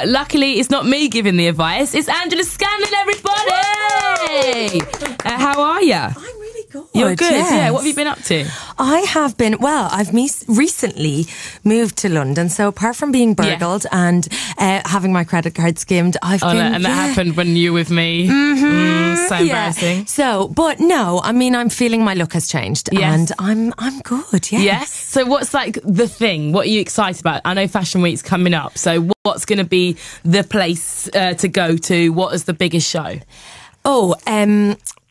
luckily, it's not me giving the advice. It's Angela Scanlon, everybody! How are you? I'm really good. You're good, yes. yeah. What have you been up to? I have been, I've recently moved to London, so apart from being burgled and having my credit card skimmed, I've been... And that happened when you were with me. So embarrassing. So, but no, I mean, I'm feeling my look has changed and I'm good, yes. Yes? So what's like the thing? What are you excited about? I know Fashion Week's coming up, so what's going to be the place to go to? What is the biggest show?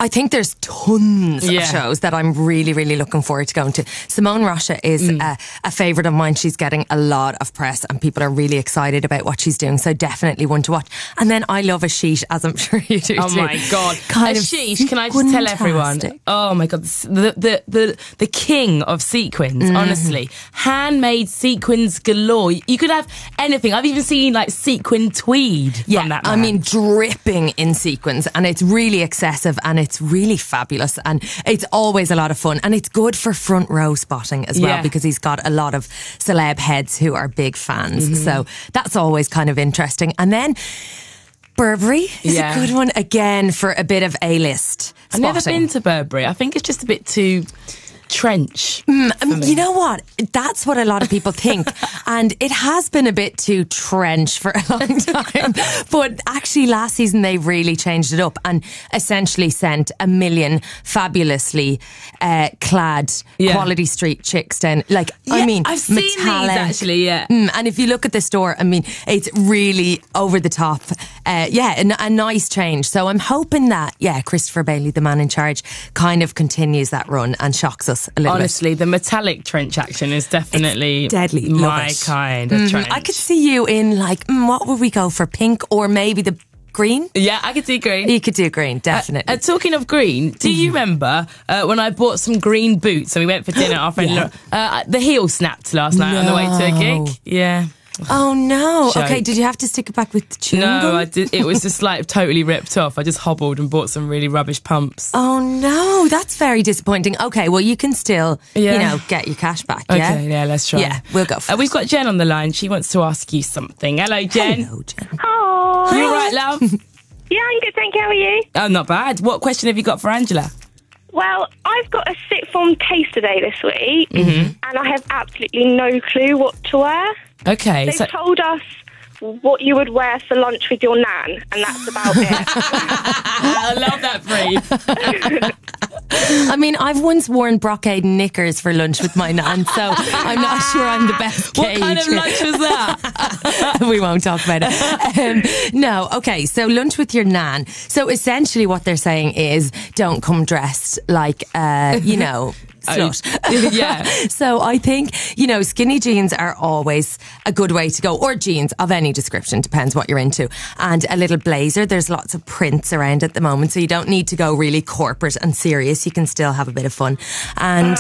I think there's tons of shows that I'm really, really looking forward to going to. Simone Rocha is a favourite of mine. She's getting a lot of press and people are really excited about what she's doing. So definitely one to watch. And then I love a sheet, as I'm sure you do too. Oh my God. A sheet, can I just tell everyone? Oh my God. The king of sequins, honestly. Handmade sequins galore. You could have anything. I've even seen like sequin tweed from that man. I mean, dripping in sequins, and it's really excessive and it's really fabulous and it's always a lot of fun and it's good for front row spotting as well because he's got a lot of celeb heads who are big fans. So that's always kind of interesting. And then Burberry is a good one again for a bit of A-list spotting. I've never been to Burberry. I think it's just a bit too trench. You know what? That's what a lot of people think. And it has been a bit too trench for a long time. But actually last season they really changed it up and essentially sent 1 million fabulously clad quality street chicks down. I mean, I've seen metallic. These actually, and if you look at the store, I mean, it's really over the top. A nice change. So I'm hoping that, Christopher Bailey, the man in charge, kind of continues that run and shocks us a little Honestly, bit. the metallic trench action is definitely deadly. my kind of trench. I could see you in what would we go for? Pink or maybe the green? Yeah, I could do green. You could do green, definitely. Talking of green, do you remember when I bought some green boots and we went for dinner? Our friend, the heel snapped last night on the way to a gig. Yeah. Oh no. Joke. Okay, did you have to stick it back with the chewing gum? No, I did. It was just totally ripped off. I just hobbled and bought some really rubbish pumps. Oh no, that's very disappointing. Okay, well you can still, get your cash back, yeah? Okay, yeah, let's try. Yeah, we'll go for it. We've got Jen on the line. She wants to ask you something. Hello, Jen. Hello, Jen. Hi. You all right, love? Yeah, I'm good, thank you. How are you? Oh, not bad. What question have you got for Angela? Well, I've got a sixth form taster day this week, and I have absolutely no clue what to wear. Okay. They've told us what you would wear for lunch with your nan, and that's about it. I love that brief. I mean, I've once worn brocade knickers for lunch with my nan, so I'm not sure I'm the best What gauge. kind of lunch was that? We won't talk about it. No, okay, so lunch with your nan. So essentially what they're saying is don't come dressed like, slut. Yeah. So I think, skinny jeans are always a good way to go, or jeans of any description, depends what you're into. And a little blazer. There's lots of prints around at the moment, so you don't need to go really corporate and serious. You can still have a bit of fun. And,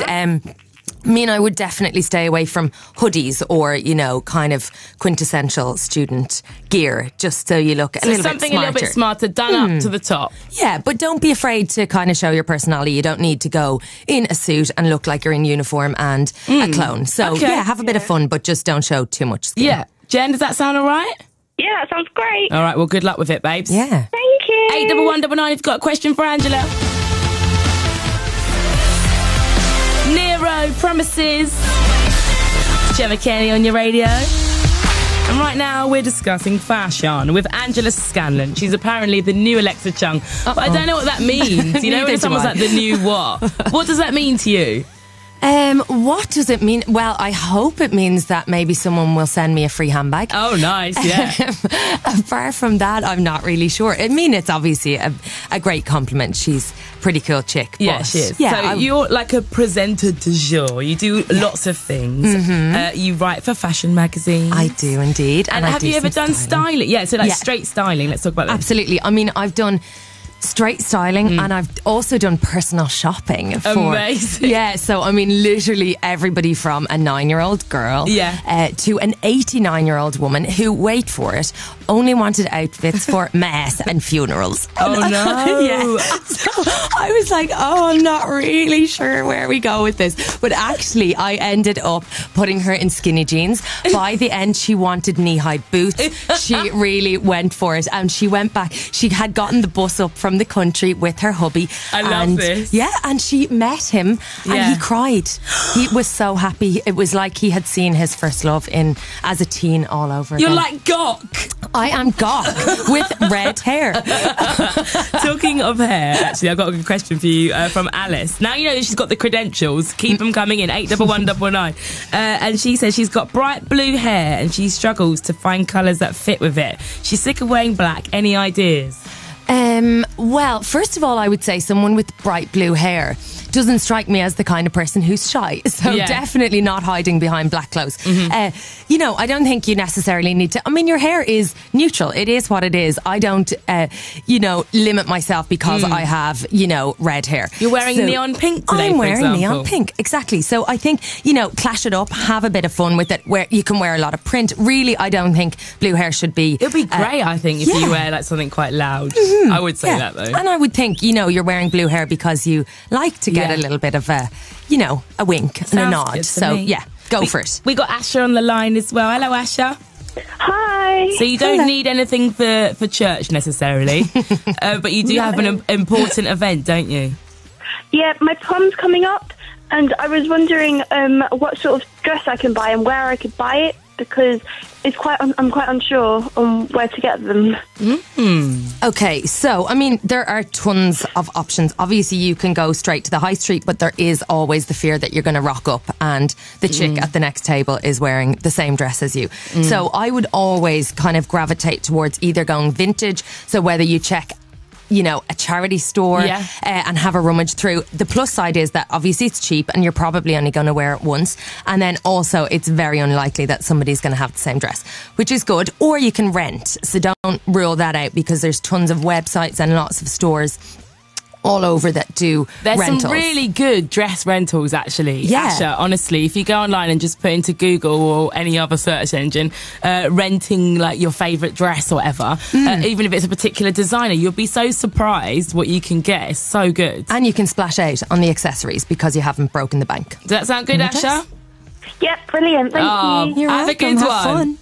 I would definitely stay away from hoodies or, kind of quintessential student gear, just so you look a little bit smarter. Something a little bit smarter, done up to the top. Yeah, but don't be afraid to kind of show your personality. You don't need to go in a suit and look like you're in uniform and a clone. So, have a bit of fun, but just don't show too much skin. Yeah. Jen, does that sound all right? Yeah, that sounds great. All right, well, good luck with it, babes. Yeah. Thank you. 81199, you've got a question for Angela. Nero Promises. Gemma Cairney on your radio. And right now we're discussing fashion with Angela Scanlon. She's apparently the new Alexa Chung. But I don't know what that means. You know when someone's like the new what? What does that mean to you? What does it mean? Well, I hope it means that maybe someone will send me a free handbag. Oh, nice, yeah. Apart from that, I'm not really sure. I mean, it's obviously a great compliment. She's a pretty cool chick. Yeah, she is. Yeah, so you're like a presenter du jour. You do lots of things. You write for fashion magazines. I do indeed. And have you ever done styling? Yeah, so straight styling. Let's talk about that. Absolutely. I mean, I've done straight styling, and I've also done personal shopping for. Amazing. Yeah, so I mean, literally everybody from a 9-year-old girl to an 89-year-old woman who, wait for it, only wanted outfits for mass and funerals. Oh no! Yeah. So I was like, I'm not really sure where we go with this, but actually, I ended up putting her in skinny jeans. By the end, she wanted knee-high boots. She really went for it, and she went back. She had gotten the bus up from the country with her hubby. I love this. Yeah, and she met him, and he cried. He was so happy. It was like he had seen his first love as a teen all over You're again. like Gok. I am Gok with red hair. Talking of hair, actually, I've got a good question for you from Alice. Now you know that she's got the credentials. Keep them coming in, 81199. And she says she's got bright blue hair and she struggles to find colours that fit with it. She's sick of wearing black. Any ideas? Well, first of all, I would say someone with bright blue hair doesn't strike me as the kind of person who's shy. So definitely not hiding behind black clothes. I don't think you necessarily need to. I mean, your hair is neutral. It is what it is. I don't, limit myself because I have, red hair. You're wearing neon pink today, I'm wearing for example. neon pink. Exactly. So I think, clash it up, have a bit of fun with it. Where you can wear a lot of print. Really, I don't think blue hair should be. It'd be great, I think, if you wear like something quite loud. I would say that though. And I would think, you're wearing blue hair because you like to get a little bit of a wink and a nod. So go for it. We got Asher on the line as well. Hello, Asher. Hi. So you don't need anything for church necessarily, but you do have an important event, don't you? Yeah, my prom's coming up, and I was wondering what sort of dress I can buy and where I could buy it, because I'm quite unsure on where to get them. Okay, so I mean, there are tons of options. Obviously, you can go straight to the high street, but there is always the fear that you're going to rock up and the chick at the next table is wearing the same dress as you. So I would always kind of gravitate towards either going vintage, so whether you check a charity store and have a rummage through. The plus side is that obviously it's cheap and you're probably only going to wear it once. And then also it's very unlikely that somebody's going to have the same dress, which is good. Or you can rent. So don't rule that out, because there's tons of websites and lots of stores all over that do rentals. Some really good dress rentals, actually. Yeah. Asher, honestly, if you go online and just put into Google or any other search engine, renting like your favourite dress or whatever, even if it's a particular designer, you'll be so surprised what you can get. It's so good. And you can splash out on the accessories because you haven't broken the bank. Does that sound good, Asher? Yep, brilliant. Thank you. You're have welcome. a good Have one. fun.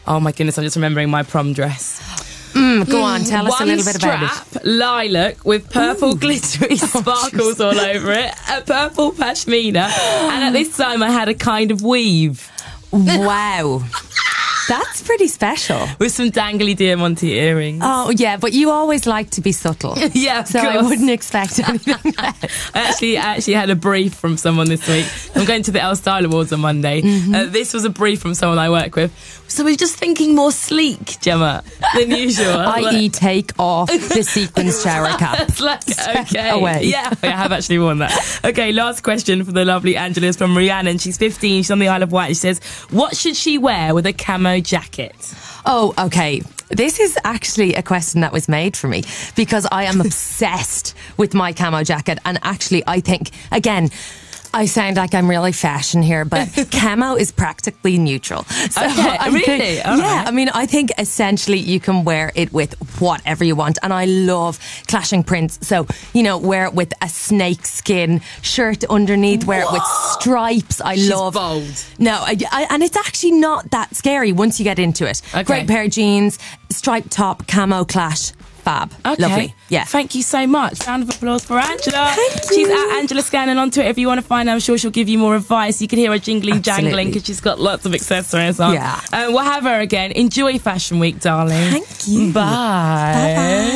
Oh my goodness, I'm just remembering my prom dress. Go on, tell us a little bit about it. One strap, lilac, with purple glittery sparkles all over it, a purple pashmina, and at this time I had a kind of weave. Wow. That's pretty special. With some dangly diamante earrings. Oh, yeah, but you always like to be subtle. Yeah, of so course. I wouldn't expect anything less. I actually had a brief from someone this week. I'm going to the Elle Style Awards on Monday. This was a brief from someone I work with. So we're just thinking more sleek, Gemma, than usual. I.e. take off the sequins shower cap. It's like, okay. Away. Yeah, I have actually worn that. Okay, last question for the lovely Angela's from Rhiannon. She's 15. She's on the Isle of Wight. She says, what should she wear with a camo jacket? Oh, okay. This is actually a question that was made for me because I am obsessed with my camo jacket. And actually, I think, again, I sound like I'm really fashion here, but camo is practically neutral. So okay, really? I mean, I think essentially you can wear it with whatever you want. And I love clashing prints. So, wear it with a snake skin shirt underneath, wear it with stripes. She's love. bold. No, and it's actually not that scary once you get into it. Okay. Great pair of jeans, striped top, camo clash. Fab. Okay. Lovely. Yeah. Thank you so much. Round of applause for Angela. Thank you. She's at Angela Scanlon on Twitter. If you want to find her, I'm sure she'll give you more advice. You can hear her jingling, jangling, because she's got lots of accessories on. Yeah. We'll have her again. Enjoy Fashion Week, darling. Thank you. Bye. Bye-bye.